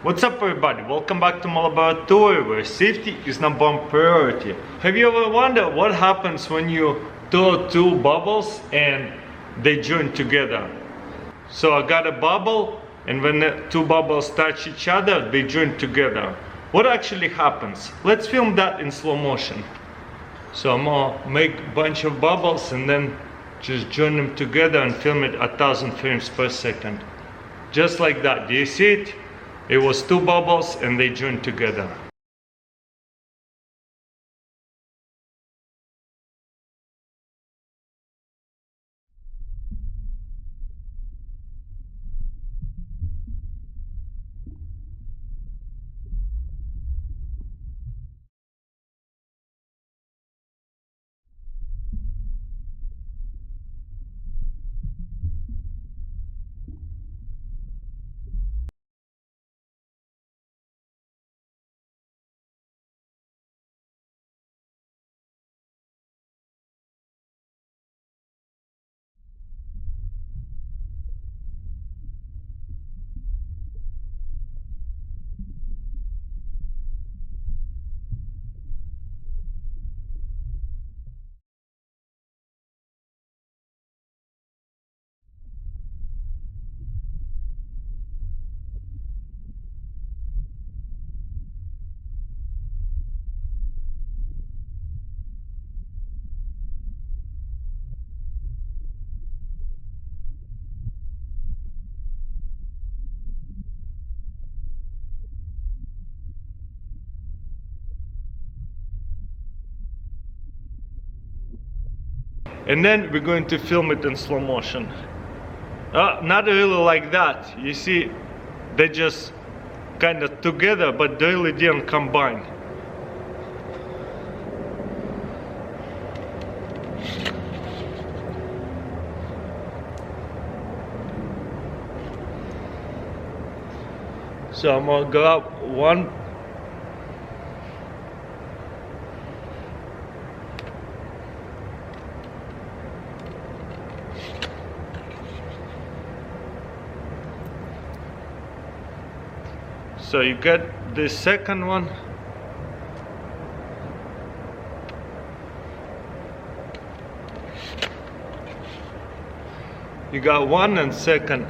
What's up everybody, welcome back to my laboratory where safety is number one priority. Have you ever wondered what happens when you throw two bubbles and they join together? So I got a bubble, and when the two bubbles touch each other, they join together. What actually happens? Let's film that in slow motion. So I'm gonna make a bunch of bubbles and then just join them together and film it 1000 frames per second. Just like that. Do you see it? It was two bubbles and they joined together. And then we're going to film it in slow motion. Not really like that. You see, they just kind of together, but they really didn't combine. So I'm gonna grab one. So you get the second one. You got one and second.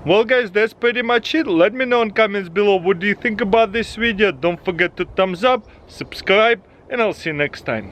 Well guys, that's pretty much it. Let me know in comments below what do you think about this video. Don't forget to thumbs up, subscribe, and I'll see you next time.